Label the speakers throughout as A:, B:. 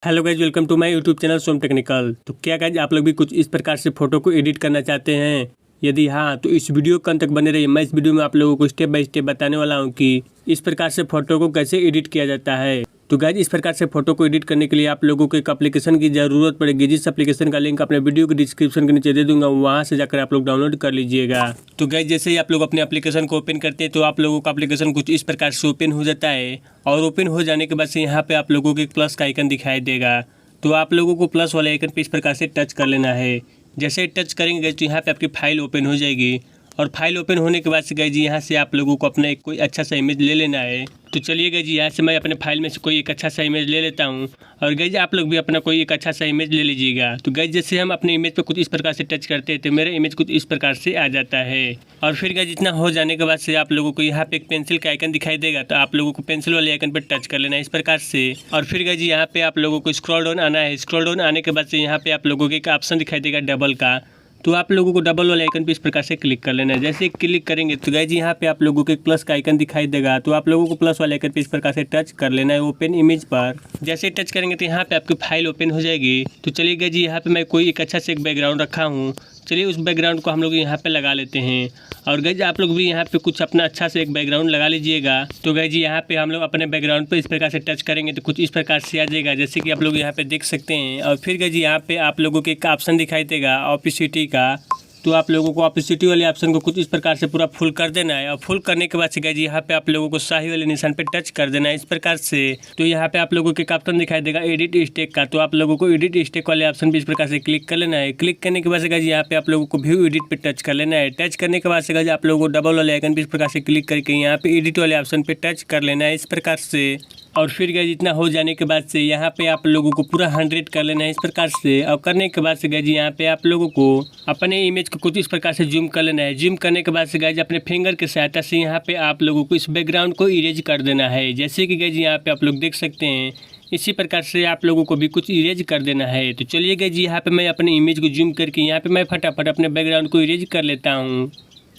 A: Hello guys, welcome to my YouTube channel Som technical. तो क्या guys आप लोग भी कुछ इस प्रकार से फ़ोटो को एडिट करना चाहते हैं? यदि हाँ, तो इस वीडियो के अंत तक बने रहिए। मैं इस वीडियो में आप लोगों को स्टेप बाय स्टेप बताने वाला हूं कि इस प्रकार से फ़ोटो को कैसे एडिट किया जाता है। तो गाइज इस प्रकार से फ़ोटो को एडिट करने के लिए आप लोगों को एक एप्लीकेशन की ज़रूरत पड़ेगी, जिस एप्लीकेशन का लिंक अपने वीडियो के डिस्क्रिप्शन के नीचे दे दूंगा, वहाँ से जाकर आप लोग डाउनलोड कर लीजिएगा। तो गाइज जैसे ही आप लोग अपने एप्लीकेशन को ओपन करते हैं तो आप लोगों का एप्लीकेशन कुछ इस प्रकार से ओपन हो जाता है। और ओपन हो जाने के बाद से यहाँ पे आप लोगों को एक प्लस का आइकन दिखाई देगा। तो आप लोगों को प्लस वाले आइकन पे इस प्रकार से टच कर लेना है। जैसे टच करेंगे तो यहाँ पे आपकी फ़ाइल ओपन हो जाएगी। और फाइल ओपन होने के बाद से गाइज यहाँ से आप लोगों को अपना एक कोई अच्छा सा इमेज ले लेना है। तो चलिए गाइज यहाँ से मैं अपने फाइल में से कोई एक अच्छा सा इमेज ले लेता हूँ। और गाइज आप लोग भी अपना कोई एक अच्छा सा इमेज ले लीजिएगा। तो गाइज जैसे हम अपने इमेज पे कुछ इस प्रकार से टच करते हैं तो मेरा इमेज कुछ इस प्रकार से आ जाता है। और फिर गाइज इतना हो जाने के बाद से आप लोगों को यहाँ पे एक पेंसिल का आइकन दिखाई देगा। तो आप लोगों को पेंसिल वाले आइकन पर टच कर लेना है इस प्रकार से। और फिर गाइज यहाँ पे आप लोगों को स्क्रॉल डाउन आना है। स्क्रॉल डाउन आने के बाद से यहाँ पे आप लोगों को एक ऑप्शन दिखाई देगा डबल का। तो आप लोगों को डबल वाले आइकन पे इस प्रकार से क्लिक कर लेना है। जैसे क्लिक करेंगे तो गाइज यहाँ पे आप लोगों को एक प्लस का आइकन दिखाई देगा। तो आप लोगों को प्लस वाले आइकन पे इस प्रकार से टच कर लेना है ओपन इमेज पर। जैसे टच करेंगे तो यहाँ पे आपकी फाइल ओपन हो जाएगी। तो चलिए गाइज यहाँ पे मैं कोई एक अच्छा से एक बैकग्राउंड रखा हूँ। चलिए उस बैकग्राउंड को हम लोग यहाँ पे लगा लेते हैं। और गाइज आप लोग भी यहाँ पे कुछ अपना अच्छा से एक बैकग्राउंड लगा लीजिएगा। तो गाइज यहाँ पे हम लोग अपने बैकग्राउंड पे इस प्रकार से टच करेंगे तो कुछ इस प्रकार से आ जाएगा, जैसे कि आप लोग यहाँ पे देख सकते हैं। और फिर गाइज यहाँ पे आप लोगों को एक ऑप्शन दिखाई देगा ऑपेसिटी का। तो आप लोगों को ऑपेसिटी वाले ऑप्शन को कुछ इस प्रकार से पूरा फुल कर देना है। और फुल करने के बाद से गाइज यहाँ पे आप लोगों को शाही वाले निशान पे टच कर देना है इस प्रकार से। तो यहाँ पे आप लोगों को एक ऑप्शन दिखाई देगा एडिट स्टेक का। तो आप लोगों को एडिट स्टेक वाले ऑप्शन पे इस प्रकार से क्लिक कर लेना है। क्लिक करने के बाद से गाइज यहाँ पे आप लोगों को व्यू एडिट पे टच कर लेना है। टच करने के बाद से गाइज आप लोगों को डबल वाले आइकन पे इस प्रकार से क्लिक करके यहाँ पे एडिट वाले ऑप्शन पे टच कर लेना है इस प्रकार से। और फिर गाइज इतना हो जाने के बाद से यहाँ पे आप लोगों को पूरा 100 कर लेना है इस प्रकार से। और करने के बाद से गाइज यहाँ पे आप लोगों को अपने इमेज को कुछ इस प्रकार से जूम कर लेना है। जूम करने के बाद से गाइज अपने फिंगर की सहायता से यहाँ पे आप लोगों को इस बैकग्राउंड को इरेज कर देना है। जैसे कि गाइज यहाँ पे आप लोग देख सकते हैं, इसी प्रकार से आप लोगों को भी कुछ इरेज कर देना है। तो चलिए गाइज यहाँ पे मैं अपने इमेज को जूम करके यहाँ पे मैं फटाफट अपने बैकग्राउंड को इरेज कर लेता हूँ।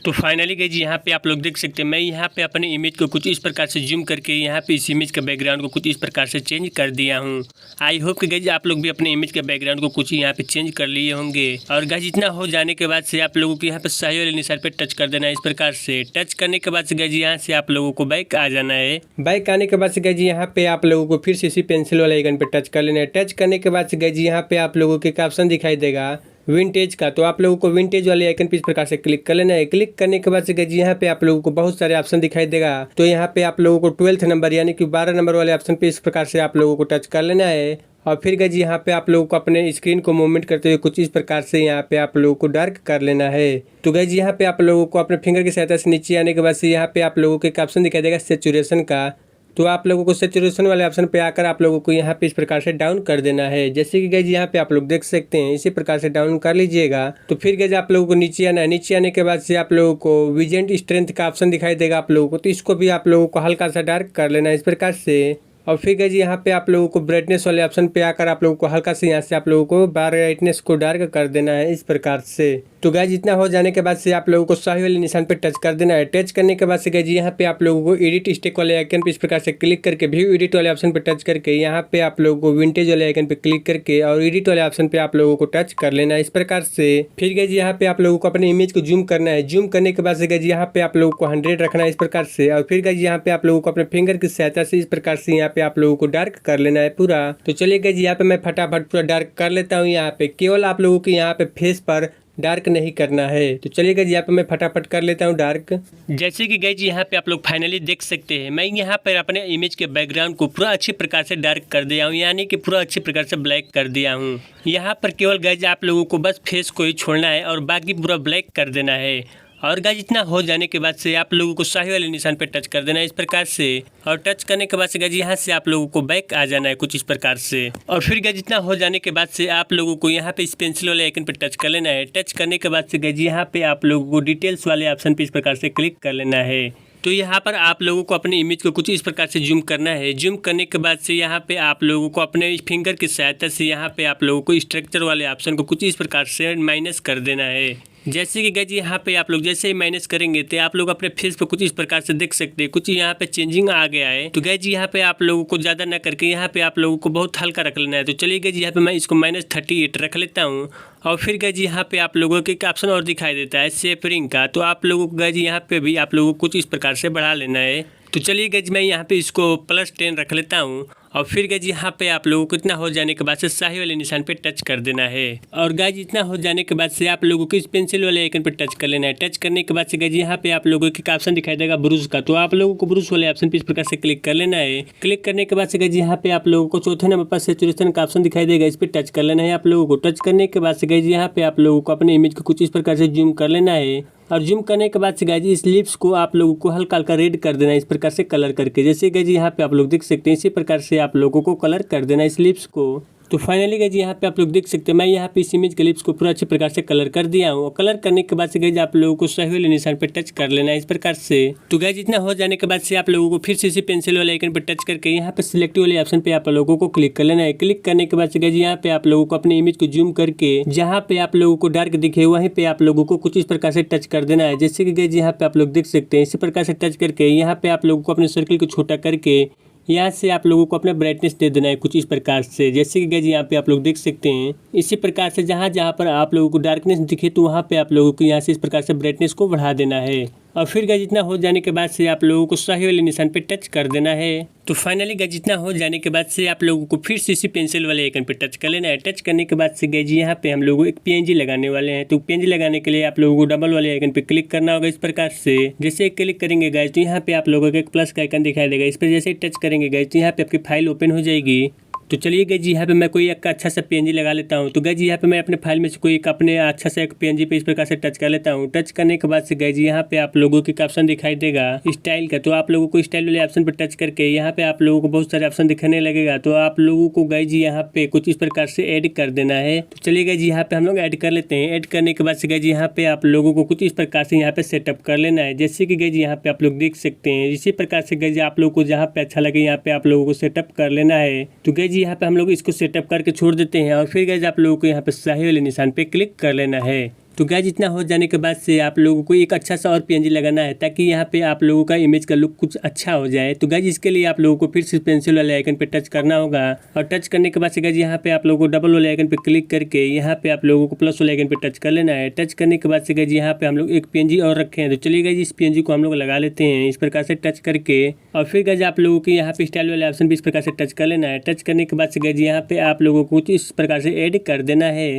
A: तो फाइनली गाइज यहाँ पे आप लोग देख सकते हैं, मैं यहाँ पे अपने इमेज को कुछ इस प्रकार से जूम करके यहाँ पे इस इमेज का बैकग्राउंड को कुछ इस प्रकार से चेंज कर दिया हूँ। आई होप कि गाइज आप लोग भी अपने इमेज के बैकग्राउंड को कुछ यहाँ पे चेंज कर लिए होंगे। और गाइज इतना हो जाने के बाद से आप लोगों को यहाँ पे सही वाले निशान पे टच कर देना है इस प्रकार से। टच करने के बाद से गाइज यहाँ से आप लोगों को बैक आ जाना है। बैक आने के बाद से गाइज यहाँ पे आप लोगों को फिर से इसी पेंसिल वाले आइकन पे टच कर लेना है। टच करने के बाद से गाइज यहाँ पे आप लोगों को एक ऑप्शन दिखाई देगा विंटेज का। तो आप लोगों को विंटेज वाले आइकन पे इस प्रकार से क्लिक कर लेना है। क्लिक करने के बाद से गाइज यहाँ पे आप लोगों को बहुत सारे ऑप्शन दिखाई देगा। तो यहाँ पे आप लोगों को 12th नंबर यानी कि 12 नंबर वाले ऑप्शन पे इस प्रकार से आप लोगों को टच कर लेना है। और फिर गाइज यहाँ पे आप लोगों को अपने स्क्रीन को मूवमेंट करते हुए कुछ इस प्रकार से यहाँ पे आप लोगों को डार्क कर लेना है। तो गाइज यहाँ पे आप लोगों को अपने फिंगर की सहायता से नीचे आने के बाद से यहाँ पे आप लोगों को एक ऑप्शन दिखाई देगा सैचुरेशन का। तो आप लोगों को सैचुरेशन वाले ऑप्शन पे आकर आप लोगों को यहाँ पे इस प्रकार से डाउन कर देना है। जैसे कि गाइज यहाँ पे आप लोग देख सकते हैं, इसी प्रकार से डाउन कर लीजिएगा। तो फिर गाइज आप लोगों को नीचे आना है। नीचे आने के बाद से आप लोगों को विजेंट स्ट्रेंथ का ऑप्शन दिखाई देगा आप लोगों को। तो इसको भी आप लोगों को हल्का सा डार्क कर लेना है इस प्रकार से। और फिर गाइज यहाँ पे आप लोगों को ब्राइटनेस वाले ऑप्शन पे आकर आप लोगों को हल्का से यहाँ से आप लोगों को ब्राइटनेस को डार्क कर देना है इस प्रकार से। तो गाइज इतना हो जाने के बाद से आप लोगों को सही वाले निशान पे टच कर देना है। टच करने के बाद से गाइज यहाँ पे आप लोगों को एडिट स्टिक वाले आइकन पे इस प्रकार से क्लिक करके व्यू एडिट वाले ऑप्शन पे टच करके यहाँ पे आप लोगों को विंटेज वाले आइकन पे क्लिक करके और एडिट वाले ऑप्शन पे आप लोगों को टच कर लेना है इस प्रकार से। फिर गाइज यहाँ पे आप लोगों को अपने इमेज को जूम करना है। जूम करने के बाद से गाइज यहाँ पे आप लोगों को 100 रखना है इस प्रकार से। और फिर गाइज यहाँ पे आप लोगों को अपने फिंगर की सहायता से इस प्रकार से यहाँ पे आप लोगों को डार्क कर लेना है पूरा। तो चलिए गाइज यहाँ पे मैं फटाफट पूरा डार्क कर लेता हूँ। यहाँ पे केवल आप लोगों को यहाँ पे फेस पर डार्क नहीं करना है। तो चलिए गाइज यहाँ पे मैं फटाफट कर लेता हूँ डार्क। जैसे कि गाइज यहाँ पे आप लोग फाइनली देख सकते हैं, मैं यहाँ पर अपने इमेज के बैकग्राउंड को पूरा अच्छी प्रकार से डार्क कर दिया हूँ, यानी कि पूरा अच्छी प्रकार से ब्लैक कर दिया हूँ। यहाँ पर केवल गाइज आप लोगों को बस फेस को ही छोड़ना है और बाकी पूरा ब्लैक कर देना है। और गाइज इतना हो जाने के बाद से आप लोगों को शाही वाले निशान पे टच कर देना है इस प्रकार से। और टच करने के बाद से गाइज यहाँ से आप लोगों को बैक आ जाना है कुछ इस प्रकार से। और फिर गाइज इतना हो जाने के बाद से आप लोगों को यहाँ पे इस पेंसिल वाले आइकन पे टच कर लेना है। टच करने के बाद से गाइज यहाँ पे आप लोगों को डिटेल्स वाले ऑप्शन पे इस प्रकार से क्लिक कर लेना है। तो यहाँ पर आप लोगों को अपने इमेज को कुछ इस प्रकार से जूम करना है। जूम करने के बाद से यहाँ पे आप लोगों को अपने फिंगर की सहायता से यहाँ पे आप लोगों को स्ट्रक्चर वाले ऑप्शन को कुछ इस प्रकार से माइनस कर देना है। जैसे कि गाइज यहाँ पे आप लोग जैसे ही माइनस करेंगे तो आप लोग अपने फेस पे कुछ इस प्रकार से देख सकते हैं, कुछ यहाँ पे चेंजिंग आ गया है। तो गाइज यहाँ पे आप लोगों को ज्यादा ना करके यहाँ पे आप लोगों को बहुत हल्का रख लेना है। तो चलिए गाइज यहाँ पे मैं इसको -38 रख लेता हूँ। और फिर गाइज यहाँ पे आप लोगों को एक ऑप्शन और दिखाई देता है शेपरिंग का। तो आप लोगों को गाइज यहाँ पे भी आप लोगों को कुछ इस प्रकार से बढ़ा लेना है। तो चलिए गाइज मैं यहाँ पे इसको +10 रख लेता हूँ। और फिर गाइज यहाँ पे आप लोगों को इतना हो जाने के बाद से शाही वाले निशान पे टच कर देना है। और गाइज इतना हो जाने के बाद से आप लोगों को इस पेंसिल वाले आइकन पे टच कर लेना है। टच करने के बाद से गाइज यहाँ पे आप लोगों को एक ऑप्शन दिखाई देगा ब्रूश का। तो आप लोगों को ब्रूश वाले ऑप्शन पे इस प्रकार से क्लिक कर लेना है। क्लिक करने के बाद से गाइज यहाँ पे आप लोगों को चौथे नंबर पर सैचुरेशन का ऑप्शन दिखाई देगा, इस पर टच कर लेना है आप लोगों को। टच करने के बाद से गाइज यहाँ पे आप लोगों को अपने इमेज को कुछ इस प्रकार से जूम कर लेना है। और जूम करने के बाद से गाइज इस लिप्स को आप लोगों को हल्का हल्का रेड कर देना है, इस प्रकार से कलर करके। जैसे गाइज यहाँ पे आप लोग देख सकते हैं, इसी प्रकार से आप लोगों को कलर कर देना है इस लिप्स को। तो फाइनली गाइज यहाँ पे आप लोग देख सकते हैं मैं यहाँ पे इस इमेज के लिप्स को पूरा अच्छे प्रकार से कलर कर दिया हूँ। और कलर करने के बाद से गाइज आप लोगों को सही वाले निशान पे टच कर लेना है इस प्रकार से। तो गाइज इतना हो जाने के बाद से आप लोगों को फिर से इसी पेंसिल वाले आइकन पे टच करके यहाँ पे सिलेक्टिव वाले ऑप्शन पे आप लोगों को क्लिक कर लेना है। क्लिक करने के बाद से गाइज यहाँ पे आप लोगों को अपने इमेज को जूम करके जहाँ पे आप लोगों को डार्क दिखे वहीं पे आप लोगों को कुछ इस प्रकार से टच कर देना है। जैसे कि गाइज यहाँ पे आप लोग देख सकते हैं, इसी प्रकार से टच करके यहाँ पे आप लोगों को अपने सर्किल को छोटा करके यहाँ से आप लोगों को अपना ब्राइटनेस दे देना है कुछ इस प्रकार से। जैसे कि गाइज यहाँ पे आप लोग देख सकते हैं, इसी प्रकार से जहाँ जहाँ पर आप लोगों को डार्कनेस दिखे तो वहाँ पे आप लोगों को यहाँ से इस प्रकार से ब्राइटनेस को बढ़ा देना है। और फिर गाइज इतना हो जाने के बाद से आप लोगों को सही वाले निशान पे टच कर देना है। तो फाइनली गाइज इतना हो जाने के बाद से आप लोगों को फिर से इसी पेंसिल वाले आइकन पे टच कर लेना है। टच करने के बाद से गाइज यहाँ पे हम लोग एक PNG लगाने वाले हैं। तो PNG लगाने के लिए आप लोगों को डबल वाले आइकन पे क्लिक करना होगा इस प्रकार से। जैसे क्लिक करेंगे गाइज तो यहाँ पे आप लोगों को एक प्लस का आइकन दिखाई देगा, इस पर जैसे टच करेंगे गाइज तो यहाँ पे आपकी फाइल ओपन हो जाएगी। तो चलिए गाइज यहाँ पे मैं कोई एक अच्छा सा PNG लगा लेता हूँ। तो गाइज यहाँ पे मैं अपने फाइल में से कोई एक अपने अच्छा सा एक PNG पे इस प्रकार से टच कर लेता हूँ। टच करने के बाद से गाइज यहाँ पे आप लोगों को एक ऑप्शन दिखाई देगा स्टाइल का। तो आप लोगों को स्टाइल वाले ऑप्शन पर टच करके यहाँ पे आप लोगों को बहुत सारे ऑप्शन दिखाने लगेगा। तो आप लोगों को गाइज यहाँ पे कुछ इस प्रकार से ऐड कर देना है। तो चलिए गाइज यहाँ पे हम लोग ऐड कर लेते हैं। ऐड करने के बाद से गाइज यहाँ पे आप लोगों को कुछ इस प्रकार से यहाँ पे सेटअप कर लेना है। जैसे कि गाइज यहाँ पे आप लोग देख सकते हैं, इसी प्रकार से गाइज आप लोगों को जहाँ पे अच्छा लगे यहाँ पे आप लोगों को सेटअप कर लेना है। तो गाइज यहाँ पे हम लोग इसको सेटअप करके छोड़ देते हैं। और फिर गाइज आप लोगों को यहाँ पे सही वाले निशान पे क्लिक कर लेना है। तो गाइज इतना हो जाने के बाद से आप लोगों को एक अच्छा सा और PNG लगाना है ताकि यहाँ पे आप लोगों का इमेज का लुक कुछ अच्छा हो जाए। तो गाइज इसके लिए आप लोगों को फिर से पेंसिल वाले आइकन पे टच करना होगा। और टच करने के बाद से गाइज यहाँ पे आप लोगों को डबल वाले आइकन पे क्लिक करके यहाँ पे आप लोगों को प्लस वाले आइकन पे टच कर लेना है। टच करने के बाद से गाइज यहाँ पे हम लोग एक PNG और रखे हैं। तो चलिए गाइज इस PNG को हम लोग लगा लेते हैं इस प्रकार से टच करके। और फिर गाइज आप लोगों के यहाँ पे स्टाइल वाले ऑप्शन भी इस प्रकार से टच कर लेना है। टच करने के बाद से गाइज यहाँ पे आप लोगों को कुछ इस प्रकार से ऐड कर देना है।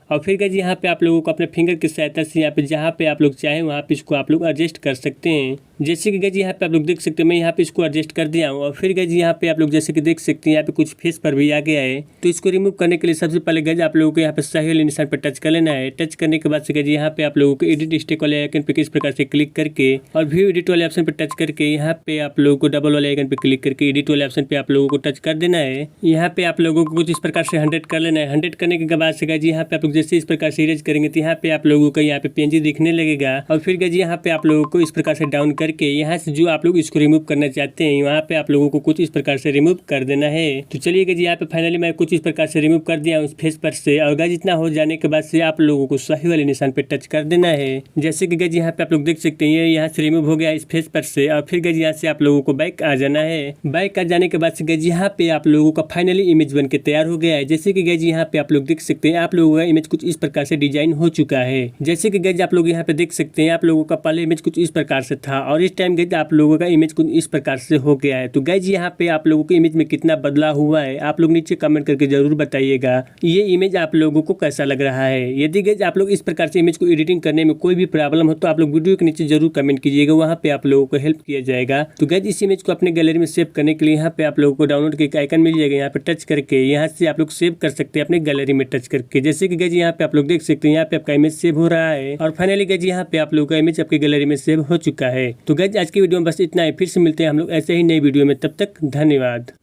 A: और फिर गाइज यहाँ पे आप लोगों को अपने फिंगर की सहायता से यहाँ पे जहाँ पे आप लोग चाहें वहाँ पे इसको आप लोग एडजस्ट कर सकते हैं। जैसे कि गाइज यहाँ पे आप लोग देख सकते हैं मैं यहाँ पे इसको एडजस्ट कर दिया हूँ। और फिर गाइज यहाँ पे आप लोग जैसे कि देख सकते हैं यहाँ पे कुछ फेस पर भी आ गया है। तो इसको रिमूव करने के लिए सबसे पहले गाइज आप लोगों को यहाँ पे सही वाले निशान पर टच कर लेना है। टच करने के बाद से गाइज यहाँ पे आप लोगों को एडिट स्टिक वाले आइकन पे किस प्रकार से क्लिक करके और व्यू एडिट वाले ऑप्शन पर टच करके यहाँ पे आप लोगों को डबल वाले आइकन पे क्लिक करके एडिट वाले ऑप्शन पे आप लोगों को टच कर देना है। यहाँ पे आप लोगों को कुछ इस प्रकार से 100 कर लेना है। 100 करने के बाद से गाइज यहाँ पे आप लोग जैसे इस प्रकार से इरेज करेंगे तो यहाँ पे आप लोगों को यहाँ पे PNG दिखने लगेगा। और फिर गाइज यहाँ पे आप लोगों को इस प्रकार से डाउन करके यहाँ से आप लोग इसको रिमूव करना चाहते हैं वहाँ पे आप लोगों को कुछ इस प्रकार से रिमूव कर देना है। तो चलिए गाइज यहाँ पे फाइनली मैं कुछ इस प्रकार से रिमूव कर दिया उस फेस पर से। और गाइज इतना हो जाने के बाद से आप लोगों को सही वाले निशान पे टच कर देना है। जैसे कि गाइज यहाँ पे आप लोग देख सकते हैं ये यहाँ से रिमूव हो गया इस फेस पर से। और फिर गाइज यहाँ से आप लोगों को बैक आ जाना है। बैक आ जाने के बाद से गाइज यहाँ पे आप लोगों का फाइनली इमेज बन के तैयार हो गया है। जैसे कि गाइज यहाँ पे आप लोग देख सकते हैं आप लोगों का इमेज कुछ इस प्रकार से डिजाइन हो चुका है। जैसे कि गाइज आप लोग यहाँ पे देख सकते हैं आप लोगों का पहले इमेज कुछ इस प्रकार से था और इस टाइम गाइज आप लोगों का इमेज कुछ इस प्रकार से हो गया है। तो गाइज यहाँ पे आप लोगों के इमेज में कितना बदलाव हुआ है आप लोग नीचे कमेंट करके जरूर बताइएगा ये इमेज आप लोगों को कैसा लग रहा है। यदि गाइज आप लोग इस प्रकार से इमेज को एडिटिंग करने में कोई भी प्रॉब्लम हो तो आप लोग वीडियो के नीचे जरूर कमेंट कीजिएगा, वहाँ पे आप लोगों को हेल्प किया जाएगा। तो गाइज इस इमेज को अपने गैलरी में सेव करने के लिए यहाँ पे आप लोगों को डाउनलोड के एक आइकन मिल जाएगा, यहाँ पे टच करके यहाँ से आप लोग सेव कर सकते हैं अपने गैलरी में टच करके। जैसे कि गाइज यहाँ पे आप लोग देख सकते हैं यहाँ पे आपका इमेज सेव हो रहा है। और फाइनली गाइज यहाँ पे आप लोगों का इमेज आपके गैलरी में सेव हो चुका है। तो गाइज आज की वीडियो में बस इतना है, फिर से मिलते हैं हम लोग ऐसे ही नई वीडियो में, तब तक धन्यवाद।